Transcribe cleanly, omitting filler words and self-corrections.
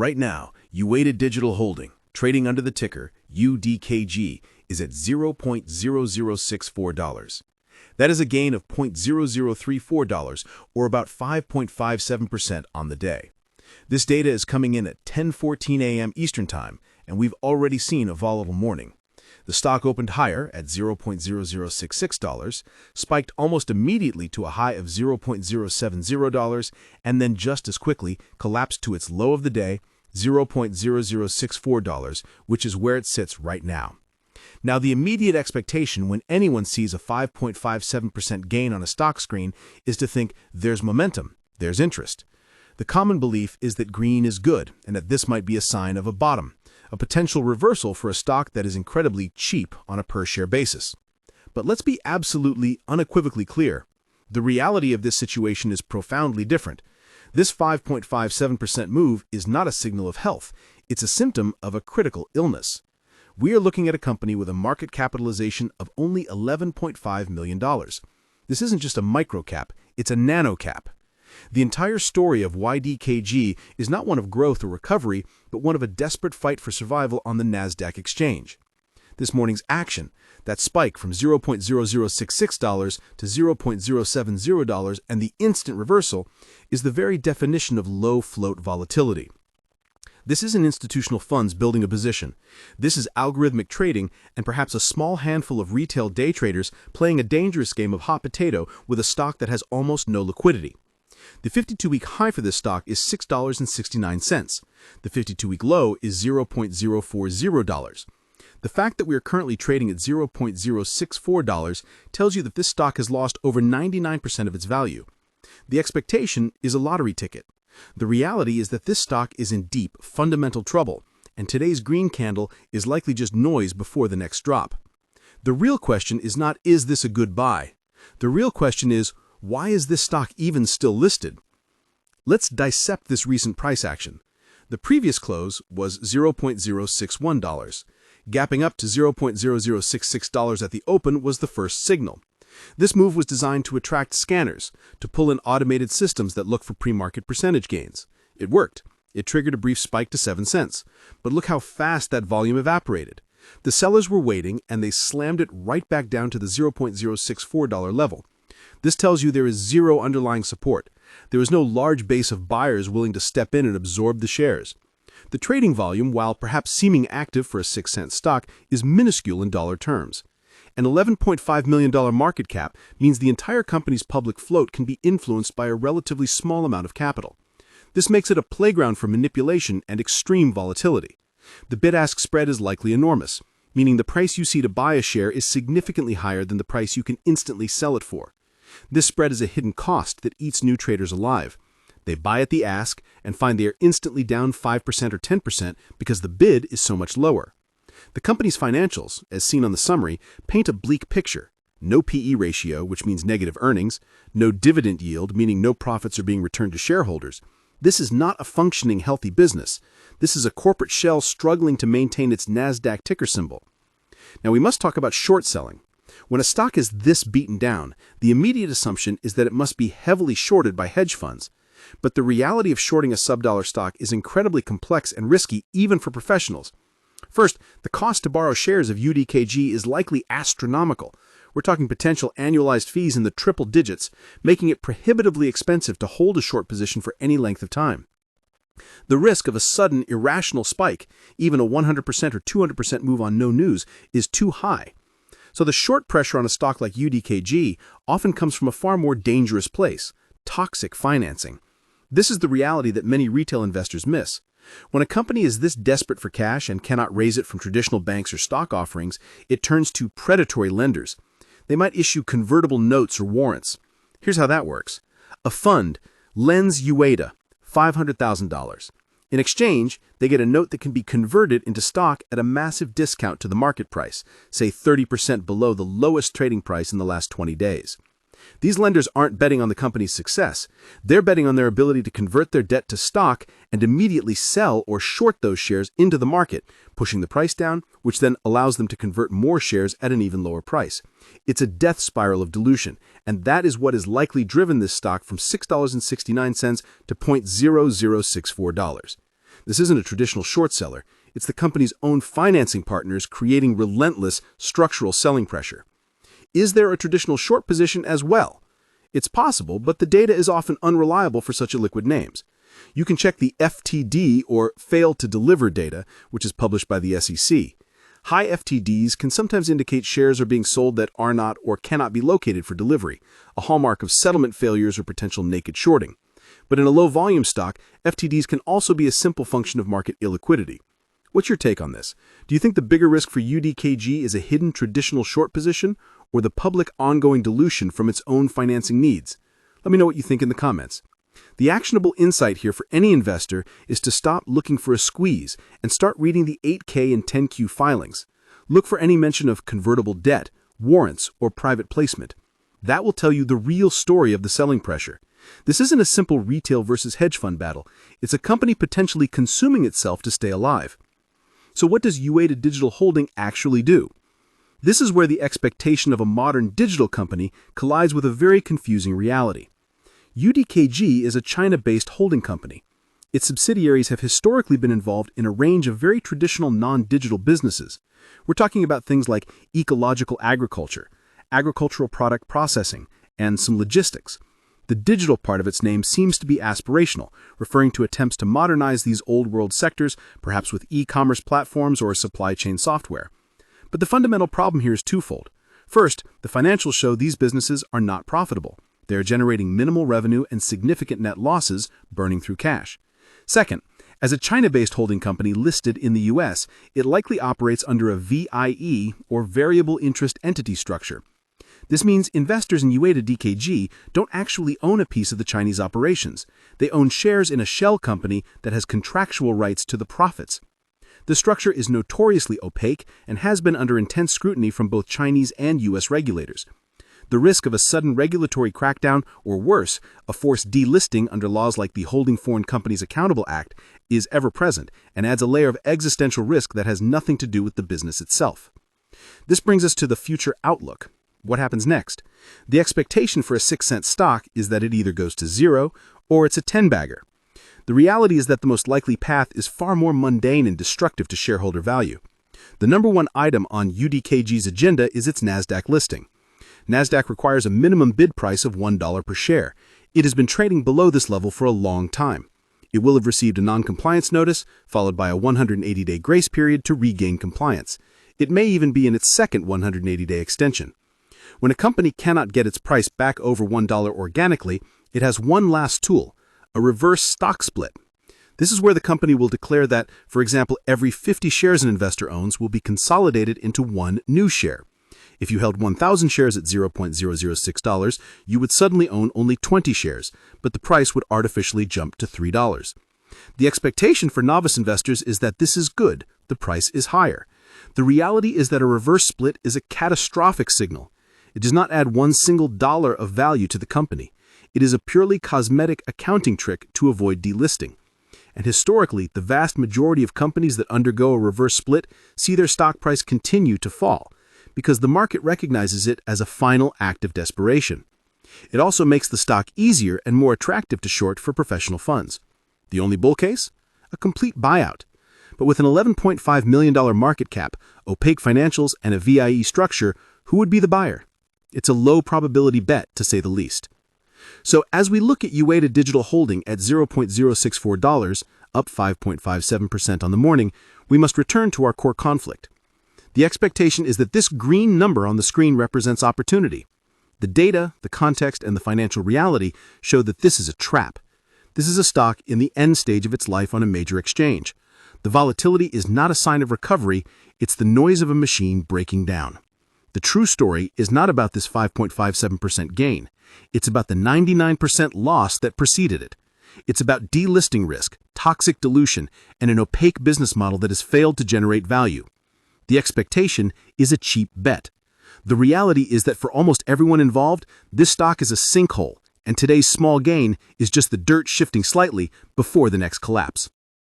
Right now, Yueda Digital Holding, trading under the ticker YDKG, is at $0.0064. That is a gain of $0.0034, or about 5.57% on the day. This data is coming in at 10:14 a.m. Eastern Time, and we've already seen a volatile morning. The stock opened higher at $0.0066, spiked almost immediately to a high of $0.070, and then just as quickly collapsed to its low of the day, $0.0064, which is where it sits right now. Now, the immediate expectation when anyone sees a 5.57% gain on a stock screen is to think there's momentum, there's interest. The common belief is that green is good and that this might be a sign of a bottom, a potential reversal for a stock that is incredibly cheap on a per-share basis. But let's be absolutely, unequivocally clear. The reality of this situation is profoundly different. This 5.57% move is not a signal of health. It's a symptom of a critical illness. We are looking at a company with a market capitalization of only $11.5 million. This isn't just a micro-cap, it's a nano-cap. The entire story of YDKG is not one of growth or recovery, but one of a desperate fight for survival on the NASDAQ exchange. This morning's action, that spike from $0.0066 to $0.070 and the instant reversal, is the very definition of low-float volatility. This isn't institutional funds building a position. This is algorithmic trading and perhaps a small handful of retail day traders playing a dangerous game of hot potato with a stock that has almost no liquidity. The 52-week high for this stock is $6.69. The 52-week low is $0.040. The fact that we are currently trading at $0.064 tells you that this stock has lost over 99% of its value. The expectation is a lottery ticket. The reality is that this stock is in deep, fundamental trouble, and today's green candle is likely just noise before the next drop. The real question is not, is this a good buy? The real question is, why is this stock even still listed? Let's dissect this recent price action. The previous close was $0.061. Gapping up to $0.0066 at the open was the first signal. This move was designed to attract scanners, to pull in automated systems that look for pre-market percentage gains. It worked. It triggered a brief spike to 7 cents. But look how fast that volume evaporated. The sellers were waiting, and they slammed it right back down to the $0.064 level. This tells you there is zero underlying support. There is no large base of buyers willing to step in and absorb the shares. The trading volume, while perhaps seeming active for a 6-cent stock, is minuscule in dollar terms. An $11.5 million market cap means the entire company's public float can be influenced by a relatively small amount of capital. This makes it a playground for manipulation and extreme volatility. The bid-ask spread is likely enormous, meaning the price you see to buy a share is significantly higher than the price you can instantly sell it for. This spread is a hidden cost that eats new traders alive. They buy at the ask and find they are instantly down 5% or 10% because the bid is so much lower. The company's financials, as seen on the summary, paint a bleak picture. No PE ratio, which means negative earnings, no dividend yield, meaning no profits are being returned to shareholders. This is not a functioning, healthy business. This is a corporate shell struggling to maintain its NASDAQ ticker symbol. Now, we must talk about short selling. When a stock is this beaten down, the immediate assumption is that it must be heavily shorted by hedge funds. But the reality of shorting a sub-dollar stock is incredibly complex and risky even for professionals. First, the cost to borrow shares of YDKG is likely astronomical. We're talking potential annualized fees in the triple digits, making it prohibitively expensive to hold a short position for any length of time. The risk of a sudden, irrational spike, even a 100% or 200% move on no news, is too high. So the short pressure on a stock like YDKG often comes from a far more dangerous place: toxic financing. This is the reality that many retail investors miss. When a company is this desperate for cash and cannot raise it from traditional banks or stock offerings, it turns to predatory lenders. They might issue convertible notes or warrants. Here's how that works. A fund lends Yueda $500,000. In exchange, they get a note that can be converted into stock at a massive discount to the market price, say 30% below the lowest trading price in the last 20 days. These lenders aren't betting on the company's success. They're betting on their ability to convert their debt to stock and immediately sell or short those shares into the market, pushing the price down, which then allows them to convert more shares at an even lower price. It's a death spiral of dilution, and that is what has likely driven this stock from $6.69 to $0.0064. This isn't a traditional short seller. It's the company's own financing partners creating relentless structural selling pressure. Is there a traditional short position as well? It's possible, but the data is often unreliable for such illiquid names. You can check the FTD, or fail to deliver data, which is published by the SEC. High FTDs can sometimes indicate shares are being sold that are not or cannot be located for delivery, a hallmark of settlement failures or potential naked shorting. But in a low-volume stock, FTDs can also be a simple function of market illiquidity. What's your take on this? Do you think the bigger risk for YDKG is a hidden traditional short position, or the public ongoing dilution from its own financing needs? Let me know what you think in the comments. The actionable insight here for any investor is to stop looking for a squeeze and start reading the 8K and 10Q filings. Look for any mention of convertible debt, warrants, or private placement. That will tell you the real story of the selling pressure. This isn't a simple retail versus hedge fund battle. It's a company potentially consuming itself to stay alive. So what does Yueda Digital Holding actually do? This is where the expectation of a modern digital company collides with a very confusing reality. YDKG is a China-based holding company. Its subsidiaries have historically been involved in a range of very traditional non-digital businesses. We're talking about things like ecological agriculture, agricultural product processing, and some logistics. The digital part of its name seems to be aspirational, referring to attempts to modernize these old-world sectors, perhaps with e-commerce platforms or supply chain software. But the fundamental problem here is twofold. First, the financials show these businesses are not profitable. They are generating minimal revenue and significant net losses, burning through cash. Second, as a China-based holding company listed in the US, it likely operates under a VIE, or variable interest entity structure. This means investors in YDKG don't actually own a piece of the Chinese operations. They own shares in a shell company that has contractual rights to the profits. The structure is notoriously opaque and has been under intense scrutiny from both Chinese and US regulators. The risk of a sudden regulatory crackdown, or worse, a forced delisting under laws like the Holding Foreign Companies Accountable Act, is ever present and adds a layer of existential risk that has nothing to do with the business itself. This brings us to the future outlook. What happens next? The expectation for a 6-cent stock is that it either goes to zero or it's a 10-bagger. The reality is that the most likely path is far more mundane and destructive to shareholder value. The number one item on YDKG's agenda is its NASDAQ listing. NASDAQ requires a minimum bid price of $1 per share. It has been trading below this level for a long time. It will have received a non-compliance notice, followed by a 180-day grace period to regain compliance. It may even be in its second 180-day extension. When a company cannot get its price back over $1 organically, it has one last tool, a reverse stock split. This is where the company will declare that, for example, every 50 shares an investor owns will be consolidated into one new share. If you held 1,000 shares at $0.006, you would suddenly own only 20 shares, but the price would artificially jump to $3. The expectation for novice investors is that this is good, the price is higher. The reality is that a reverse split is a catastrophic signal. It does not add one single dollar of value to the company. It is a purely cosmetic accounting trick to avoid delisting. And historically, the vast majority of companies that undergo a reverse split see their stock price continue to fall, because the market recognizes it as a final act of desperation. It also makes the stock easier and more attractive to short for professional funds. The only bull case? A complete buyout. But with an $11.5 million market cap, opaque financials, and a VIE structure, who would be the buyer? It's a low probability bet, to say the least. So as we look at Yueda Digital Holding at $0.064, up 5.57% on the morning, we must return to our core conflict. The expectation is that this green number on the screen represents opportunity. The data, the context, and the financial reality show that this is a trap. This is a stock in the end stage of its life on a major exchange. The volatility is not a sign of recovery, it's the noise of a machine breaking down. The true story is not about this 5.57% gain. It's about the 99% loss that preceded it. It's about delisting risk, toxic dilution, and an opaque business model that has failed to generate value. The expectation is a cheap bet. The reality is that for almost everyone involved, this stock is a sinkhole, and today's small gain is just the dirt shifting slightly before the next collapse.